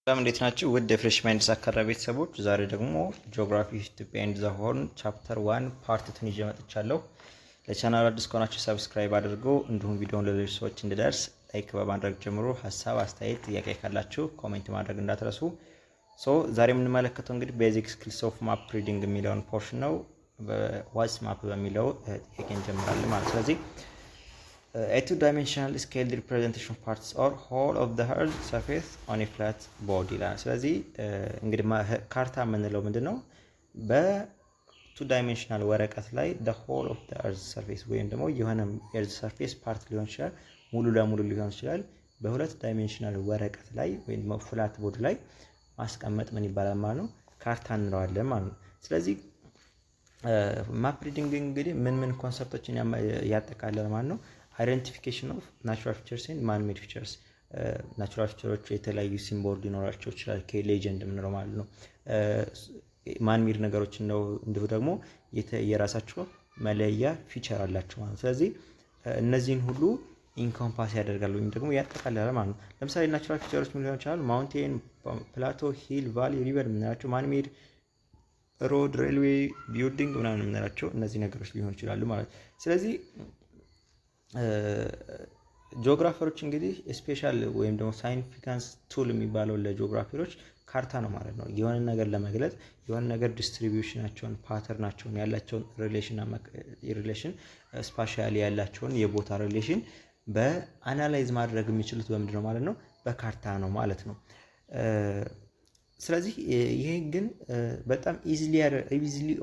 ሰላም እንዴት ናችሁ? ውድ የፍሬሽ ማይንድስ አካዳሚ ቤተሰቦች፣ ዛሬ ደግሞ ጂኦግራፊ ኢትዮጵያ ኤንድ ዘ ሆርን ቻፕተር 1 ፓርት 2 ይዤ መጥቻለሁ። ለቻናሉ አዲስ ከሆናችሁ ሰብስክራይብ አድርጉ፣ እንዲሁም ቪዲዮውን ለሌሎች ሰዎች እንዲደርስ ላይክ በማድረግ ጀምሮ ሀሳብ፣ አስተያየት፣ ጥያቄ ካላችሁ ኮሜንት ማድረግ እንዳትረሱ። ዛሬ የምንመለከተው እንግዲህ ቤዚክ ስኪልስ ኦፍ ማፕ ሪዲንግ የሚለውን ፖርሽን ነው። በዋትስ ማፕ በሚለው ጥያቄ እንጀምራለን ማለት ስለዚህ a two-dimensional scale representation of parts or whole of the earth surface on a flat board ይላል። ስለዚህ እንግዲህ ካርታ የምንለው ምንድነው? በቱ ዳይሜንሽናል ወረቀት ላይ the whole of the earth surface ወይም ደግሞ የሆነ earth surface ፓርት ሊሆን ይችላል፣ ሙሉ ለሙሉ ሊሆን ይችላል። በሁለት ዳይሜንሽናል ወረቀት ላይ ወይም ደግሞ ፍላት ቦርድ ላይ ማስቀመጥ ምን ይባላል ማለት ነው? ካርታ እንለዋለን ማለት ነው። ስለዚህ ማፕ ሪዲንግ እንግዲህ ምን ኮንሰፕቶችን ያጠቃልላል ማለት ነው? አይደንቲፊኬሽን ኦፍ ናቹራል ፊቸርስ ኤንድ ማን ሜድ ፊቸርስ። ናቹራል ፊቸሮች የተለያዩ ሲምቦል ሊኖራቸው ይችላል፣ ከሌጀንድ የምንለው ማለት ነው። ማን ሜድ ነገሮች ነው እንዲሁ ደግሞ የራሳቸው መለያ ፊቸር አላቸው ማለት ነው። ስለዚህ እነዚህን ሁሉ ኢንኮምፓስ ያደርጋል ወይም ደግሞ ያጠቃልላል ማለት ነው። ለምሳሌ ናቹራል ፊቸሮች ምን ሊሆን ይችላል? ማውንቴን፣ ፕላቶ፣ ሂል፣ ቫሊ፣ ሪቨር የምንላቸው፣ ማን ሜድ ሮድ፣ ሬልዌይ፣ ቢልዲንግ ምናምን የምንላቸው እነዚህ ነገሮች ሊሆኑ ይችላሉ ማለት ነው። ስለዚህ ጂኦግራፈሮች እንግዲህ ስፔሻል ወይም ደግሞ ሳይንቲፊካንስ ቱል የሚባለው ለጂኦግራፈሮች ካርታ ነው ማለት ነው። የሆነ ነገር ለመግለጽ የሆነ ነገር ዲስትሪቢዩሽናቸውን፣ ፓተርናቸውን፣ ያላቸውን ሪሌሽን ስፓሻሊ ያላቸውን የቦታ ሪሌሽን በአናላይዝ ማድረግ የሚችሉት በምንድን ነው ማለት ነው? በካርታ ነው ማለት ነው። ስለዚህ ይሄ ግን በጣም ኢዚሊ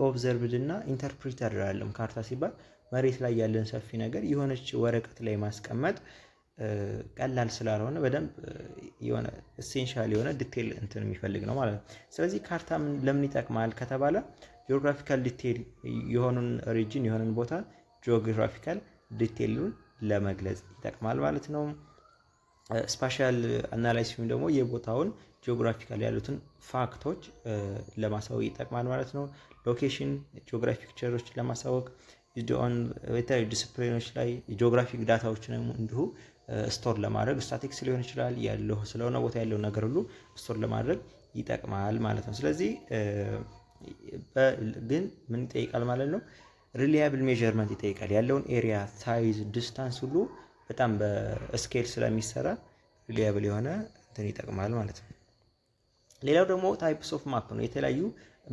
ኦብዘርቭድ እና ኢንተርፕሪተር አይደለም። ካርታ ሲባል መሬት ላይ ያለን ሰፊ ነገር የሆነች ወረቀት ላይ ማስቀመጥ ቀላል ስላልሆነ በደንብ የሆነ ኤሴንሻል የሆነ ዲቴል እንትን የሚፈልግ ነው ማለት ነው። ስለዚህ ካርታ ለምን ይጠቅማል ከተባለ ጂኦግራፊካል ዲቴል የሆኑን ሪጅን የሆነን ቦታ ጂኦግራፊካል ዲቴሉን ለመግለጽ ይጠቅማል ማለት ነው። ስፓሻል አናላይሲስ ወይም ደግሞ የቦታውን ጂኦግራፊካል ያሉትን ፋክቶች ለማሳወቅ ይጠቅማል ማለት ነው። ሎኬሽን ጂኦግራፊክ ፊቸሮች ለማሳወቅ የተለያዩ ዲስፕሊኖች ላይ ጂኦግራፊክ ዳታዎችን እንዲሁ ስቶር ለማድረግ ስታቲክስ ሊሆን ይችላል ያለው ስለሆነ ቦታ ያለው ነገር ሁሉ ስቶር ለማድረግ ይጠቅማል ማለት ነው። ስለዚህ ግን ምን ይጠይቃል ማለት ነው? ሪሊያብል ሜዠርመንት ይጠይቃል። ያለውን ኤሪያ ሳይዝ፣ ዲስታንስ ሁሉ በጣም በስኬል ስለሚሰራ ሪሊያብል የሆነ እንትን ይጠቅማል ማለት ነው። ሌላው ደግሞ ታይፕስ ኦፍ ማፕ ነው። የተለያዩ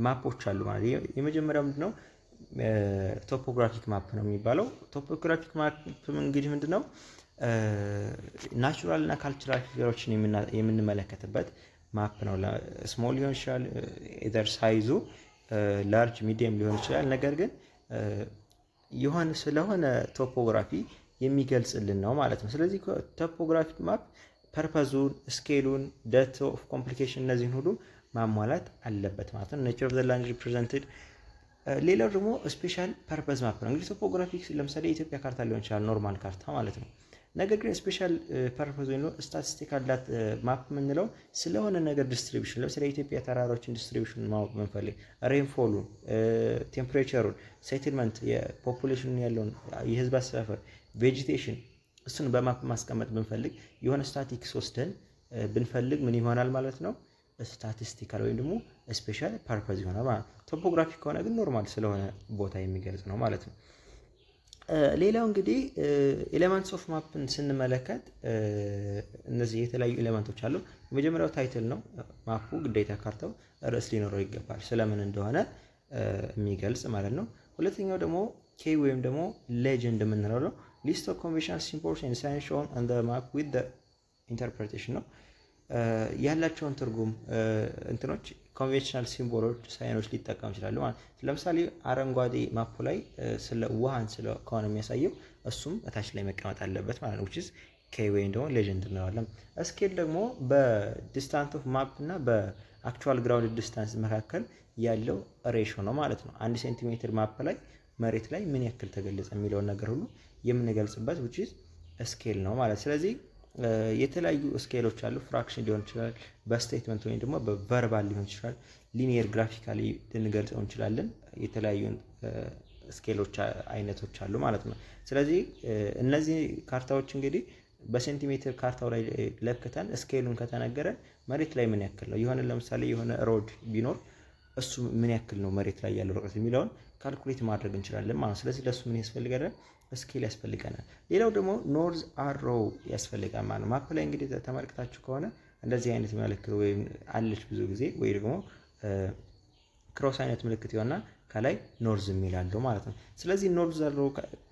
ማፖች አሉ ማለት ነው። የመጀመሪያው ምንድነው? ቶፖግራፊክ ማፕ ነው የሚባለው። ቶፖግራፊክ ማፕ እንግዲህ ምንድነው? ናቹራል እና ካልቸራል ፊቸሮችን የምንመለከትበት ማፕ ነው። ስሞል ሊሆን ይችላል፣ ኤዘር ሳይዙ ላርጅ ሚዲየም ሊሆን ይችላል። ነገር ግን የሆነ ስለሆነ ቶፖግራፊ የሚገልጽልን ነው ማለት ነው። ስለዚህ ቶፖግራፊክ ማፕ ፐርፐዙን፣ ስኬሉን፣ ዴፕዝ ኦፍ ኮምፕሊኬሽን እነዚህን ሁሉ ማሟላት አለበት ማለት ነው። ኔቸር ኦፍ ዘ ላንድ ሪፕሬዘንትድ። ሌላው ደግሞ ስፔሻል ፐርፐዝ ማፕ ነው። እንግዲህ ቶፖግራፊክ ለምሳሌ የኢትዮጵያ ካርታ ሊሆን ይችላል፣ ኖርማል ካርታ ማለት ነው። ነገር ግን ስፔሻል ፐርፐዝ ወይ ነው ስታቲስቲካል ዳት ማፕ የምንለው ስለሆነ ነገር ዲስትሪቢዩሽን፣ ለምሳሌ የኢትዮጵያ ተራራዎችን ዲስትሪቢዩሽን ማወቅ ብንፈልግ ሬንፎሉን፣ ቴምፕሬቸሩን፣ ሴትልመንት የፖፑሌሽን ያለውን የህዝብ አሰፋፈር፣ ቬጂቴሽን እሱን በማፕ ማስቀመጥ ብንፈልግ የሆነ ስታቲክስ ወስደን ብንፈልግ ምን ይሆናል ማለት ነው? ስታቲስቲካል ወይም ደግሞ ስፔሻል ፐርፐዝ ይሆናል ማለት ነው። ቶፖግራፊክ ከሆነ ግን ኖርማል ስለሆነ ቦታ የሚገልጽ ነው ማለት ነው። ሌላው እንግዲህ ኤሌመንትስ ኦፍ ማፕን ስንመለከት እነዚህ የተለያዩ ኤሌመንቶች አሉ። የመጀመሪያው ታይትል ነው። ማፑ ግዴታ ካርታው ርዕስ ሊኖረው ይገባል፣ ስለምን እንደሆነ የሚገልጽ ማለት ነው። ሁለተኛው ደግሞ ኬ ወይም ደግሞ ሌጀንድ የምንለው ነው። ሊስት ኦፍ ኮንቬንሽናል ሲምቦልስ ኤንድ ሳይንስ ሾውን ኦን ዘ ማፕ ዊዝ ዘ ኢንተርፕሬቴሽን ነው። ያላቸውን ትርጉም እንትኖች ኮንቬንሽናል ሲምቦሎች፣ ሳይኖች ሊጠቀሙ ይችላሉ ማለት። ለምሳሌ አረንጓዴ ማፑ ላይ ስለ ውሃን ከሆነ የሚያሳየው እሱም እታች ላይ መቀመጥ አለበት ማለት ነው። which is ኬ ወይም ደግሞ ሌጀንድ እንለዋለን። ስኬል ደግሞ በዲስታንስ ኦፍ ማፕ እና በአክቹዋል ግራውንድ ዲስታንስ መካከል ያለው ሬሾ ነው ማለት ነው። 1 ሴንቲሜትር ማፕ ላይ መሬት ላይ ምን ያክል ተገለጸ የሚለውን ነገር ሁሉ የምንገልጽበት which is ስኬል ነው ማለት። ስለዚህ የተለያዩ ስኬሎች አሉ። ፍራክሽን ሊሆን ይችላል፣ በስቴትመንት ወይም ደግሞ በቨርባል ሊሆን ይችላል፣ ሊኒየር ግራፊካሊ ልንገልጸው እንችላለን። የተለያዩ ስኬሎች አይነቶች አሉ ማለት ነው። ስለዚህ እነዚህ ካርታዎች እንግዲህ በሴንቲሜትር ካርታው ላይ ለክተን ስኬሉን ከተነገረ መሬት ላይ ምን ያክል ነው የሆነ ለምሳሌ የሆነ ሮድ ቢኖር እሱ ምን ያክል ነው መሬት ላይ ያለው ርቀት የሚለውን ካልኩሌት ማድረግ እንችላለን ማለት ነው። ስለዚህ ለሱ ምን ያስፈልገናል? ስኬል ያስፈልገናል። ሌላው ደግሞ ኖርዝ አሮ ያስፈልጋል ማለት ነው። ማፕ ላይ እንግዲህ ተመልክታችሁ ከሆነ እንደዚህ አይነት ምልክት ወይም አለች ብዙ ጊዜ ወይ ደግሞ ክሮስ አይነት ምልክት ይሆንና ከላይ ኖርዝ የሚላለው ማለት ነው። ስለዚህ ኖርዝ አሮ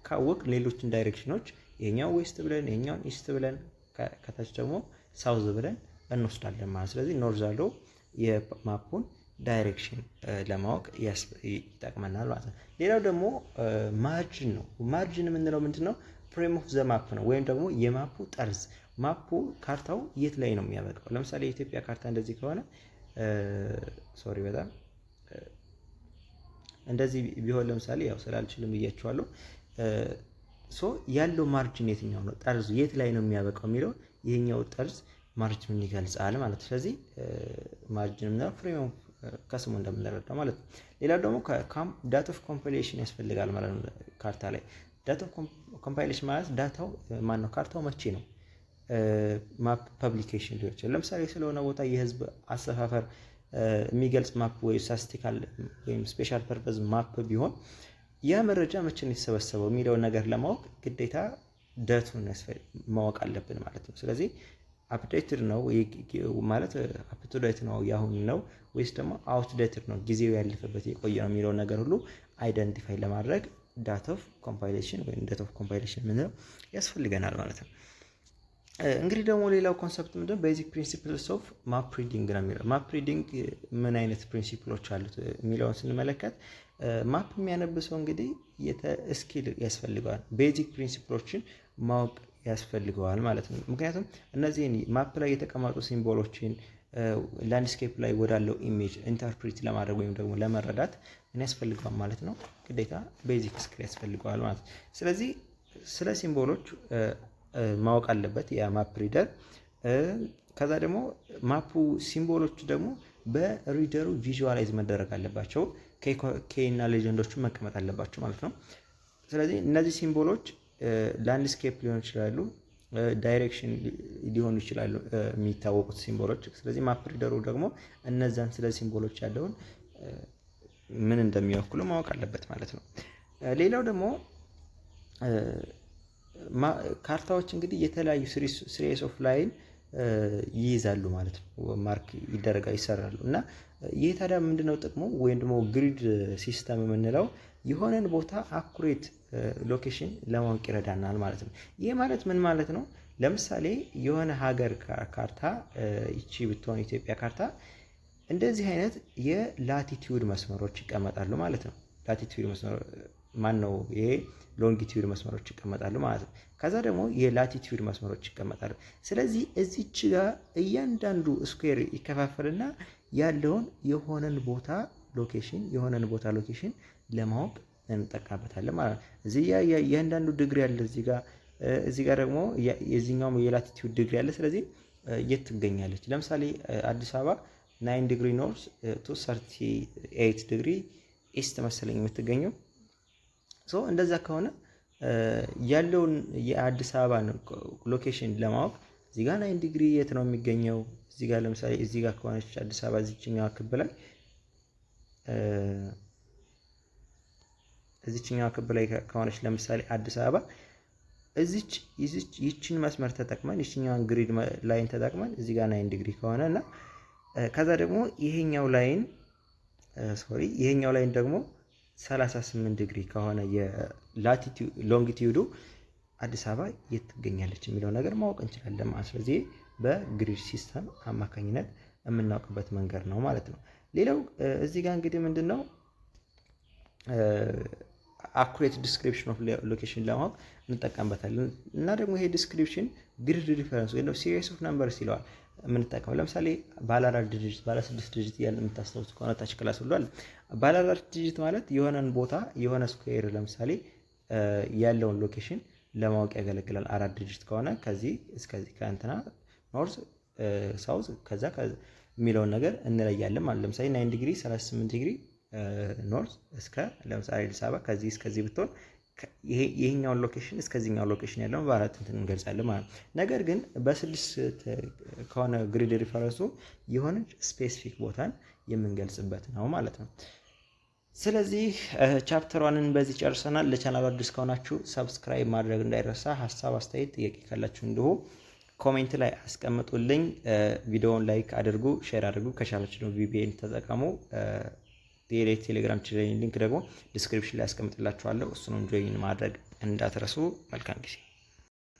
ካወቅ ሌሎችን ዳይሬክሽኖች የኛው ዌስት ብለን የኛውን ኢስት ብለን ከታች ደግሞ ሳውዝ ብለን እንወስዳለን ማለት። ስለዚህ ኖርዝ አሮ የማፑን ዳይሬክሽን ለማወቅ ይጠቅመናል ማለት ነው። ሌላው ደግሞ ማርጅን ነው። ማርጅን የምንለው ምንድነው? ፍሬም ኦፍ ዘ ማፕ ነው፣ ወይም ደግሞ የማፑ ጠርዝ። ማፑ ካርታው የት ላይ ነው የሚያበቃው? ለምሳሌ የኢትዮጵያ ካርታ እንደዚህ ከሆነ ሶሪ በጣም እንደዚህ ቢሆን ለምሳሌ ያው ስላልችልም ብያችኋለሁ። ሶ ያለው ማርጅን የትኛው ነው? ጠርዙ የት ላይ ነው የሚያበቃው የሚለው ይሄኛው ጠርዝ ማርጅን ይገልጻል ማለት ነው። ስለዚህ ማርጅን እና ፍሬም ኦፍ ከስሙ እንደምንረዳው ማለት ነው። ሌላው ደግሞ ዳታ ኦፍ ኮምፓይሌሽን ያስፈልጋል ማለት ነው። ካርታ ላይ ዳታ ኦፍ ኮምፓይሌሽን ማለት ዳታው ማን ነው? ካርታው መቼ ነው ማፕ ፐብሊኬሽን ሊሆን ይችላል። ለምሳሌ ስለሆነ ቦታ የህዝብ አሰፋፈር የሚገልጽ ማፕ ወይ ስታቲስቲካል ወይም ስፔሻል ፐርፐዝ ማፕ ቢሆን ያ መረጃ መቼ ነው የተሰበሰበው የሚለውን ነገር ለማወቅ ግዴታ ዳቱን ማወቅ አለብን ማለት ነው። ስለዚህ አፕዴትድ ነው ማለት አፕቱዴት ነው ያሁን ነው ወይስ ደግሞ አውትዴትድ ነው ጊዜው ያለፈበት የቆየ ነው የሚለውን ነገር ሁሉ አይደንቲፋይ ለማድረግ ዳታ ኦፍ ኮምፓይሌሽን ወይም ዳታ ኦፍ ኮምፓይሌሽን ምንለው ያስፈልገናል ማለት ነው። እንግዲህ ደግሞ ሌላው ኮንሰፕት ምንድነው? ቤዚክ ፕሪንሲፕልስ ኦፍ ማፕ ሪዲንግ ነው የሚለው። ማፕ ሪዲንግ ምን አይነት ፕሪንሲፕሎች አሉት የሚለውን ስንመለከት ማፕ የሚያነብሰው እንግዲህ ስኪል ያስፈልገዋል። ቤዚክ ፕሪንሲፕሎችን ማወቅ ያስፈልገዋል ማለት ነው። ምክንያቱም እነዚህን ማፕ ላይ የተቀመጡ ሲምቦሎችን ላንድስኬፕ ላይ ወዳለው ኢሜጅ ኢንተርፕሬት ለማድረግ ወይም ደግሞ ለመረዳት ምን ያስፈልገዋል ማለት ነው? ግዴታ ቤዚክ ስኪል ያስፈልገዋል ማለት ነው። ስለዚህ ስለ ሲምቦሎች ማወቅ አለበት የማፕ ሪደር። ከዛ ደግሞ ማፑ ሲምቦሎች ደግሞ በሪደሩ ቪዥዋላይዝ መደረግ አለባቸው። ኬ እና ሌጀንዶቹ መቀመጥ አለባቸው ማለት ነው። ስለዚህ እነዚህ ሲምቦሎች ላንድስኬፕ ሊሆኑ ይችላሉ፣ ዳይሬክሽን ሊሆኑ ይችላሉ የሚታወቁት ሲምቦሎች። ስለዚህ ማፕ ሪደሩ ደግሞ እነዛን ስለ ሲምቦሎች ያለውን ምን እንደሚወክሉ ማወቅ አለበት ማለት ነው። ሌላው ደግሞ ካርታዎች እንግዲህ የተለያዩ ሲሪስ ኦፍ ላይን ይይዛሉ ማለት ነው። ማርክ ይደረጋል፣ ይሰራሉ እና ይህ ታዲያ ምንድነው ጥቅሙ? ወይም ደግሞ ግሪድ ሲስተም የምንለው የሆነን ቦታ አኩሬት ሎኬሽን ለማወቅ ይረዳናል ማለት ነው። ይህ ማለት ምን ማለት ነው? ለምሳሌ የሆነ ሀገር ካርታ ይቺ ብትሆን ኢትዮጵያ ካርታ እንደዚህ አይነት የላቲቲዩድ መስመሮች ይቀመጣሉ ማለት ነው። ላቲቲዩድ መስመር ማን ነው? ይሄ ሎንጊቲዩድ መስመሮች ይቀመጣሉ ማለት ነው። ከዛ ደግሞ የላቲቲዩድ መስመሮች ይቀመጣሉ። ስለዚህ እዚች ጋር እያንዳንዱ ስኩዌር ይከፋፈልና ያለውን የሆነን ቦታ ሎኬሽን ለማወቅ እንጠቀምበታለን ማለት ነው። እዚህ እያንዳንዱ ዲግሪ አለ እዚህ ጋር ደግሞ የዚህኛውም የላቲቲዩድ ዲግሪ አለ። ስለዚህ የት ትገኛለች? ለምሳሌ አዲስ አበባ 9 ዲግሪ ኖርዝ ቱ 38 ዲግሪ ኢስት መሰለኝ የምትገኘው። እንደዛ ከሆነ ያለውን የአዲስ አበባን ሎኬሽን ለማወቅ እዚህ ጋር 9 ዲግሪ የት ነው የሚገኘው? እዚህ ጋር ለምሳሌ እዚህ ጋር ከሆነች አዲስ አበባ እዚህኛው ክብ ላይ ከሆነች ለምሳሌ አዲስ አበባ ይችን መስመር ተጠቅመን ይችኛዋን ግሪድ ላይን ተጠቅመን እዚህ ጋር 9 ዲግሪ ከሆነ እና ከዛ ደግሞ ይሄኛው ላይን ደግሞ 38 ዲግሪ ከሆነ ሎንጊቲዩዱ አዲስ አበባ የት ትገኛለች የሚለው ነገር ማወቅ እንችላለን ማለት ነው። ስለዚህ በግሪድ ሲስተም አማካኝነት የምናውቅበት መንገድ ነው ማለት ነው። ሌላው እዚህ ጋር እንግዲህ ምንድነው አኩሬት ዲስክሪፕሽን ኦፍ ሎኬሽን ለማወቅ እንጠቀምበታለን። እና ደግሞ ይሄ ዲስክሪፕሽን ግሪድ ሪፈረንስ ወይ ሲሪስ ኦፍ ነምበርስ ይለዋል የምንጠቀመው። ለምሳሌ ባለ 4 ዲጂት ባለ 6 ዲጂት እያለ የምታስታውሱ ከሆነ ታች ክላስ ብሏል። ባለ 4 ዲጂት ማለት የሆነን ቦታ የሆነ ስኩዌር ለምሳሌ ያለውን ሎኬሽን ለማወቅ ያገለግላል። 4 ዲጂት ከሆነ ከዚህ እስከዚህ ከእንትና ኖርዝ ሳውዝ ከዛ የሚለውን ነገር እንለያለን ማለት። ለምሳሌ 9 ዲግሪ 38 ዲግሪ ኖርዝ እስከ ለምሳሌ አዲስ አበባ ከዚህ እስከዚህ ብትሆን ይሄኛውን ሎኬሽን እስከዚህኛው ሎኬሽን ያለውን በ4 እንትን እንገልጻለን ማለት ነው። ነገር ግን በ6 ከሆነ ግሪድ ሪፈረንሱ የሆነች ስፔሲፊክ ቦታን የምንገልጽበት ነው ማለት ነው። ስለዚህ ቻፕተር 1ን በዚህ ጨርሰናል። ለቻናሉ አዲስ ከሆናችሁ ሰብስክራይብ ማድረግ እንዳይረሳ። ሀሳብ አስተያየት፣ ጥያቄ ካላችሁ እንዲሁ ኮሜንት ላይ አስቀምጡልኝ። ቪዲዮውን ላይክ አድርጉ፣ ሼር አድርጉ። ከቻላችሁ ደግሞ ቪፒኤን ተጠቀሙ። ቴሌግራም ሊንክ ደግሞ ዲስክሪፕሽን ላይ አስቀምጥላችኋለሁ። እሱንም ጆይን ማድረግ እንዳትረሱ። መልካም ጊዜ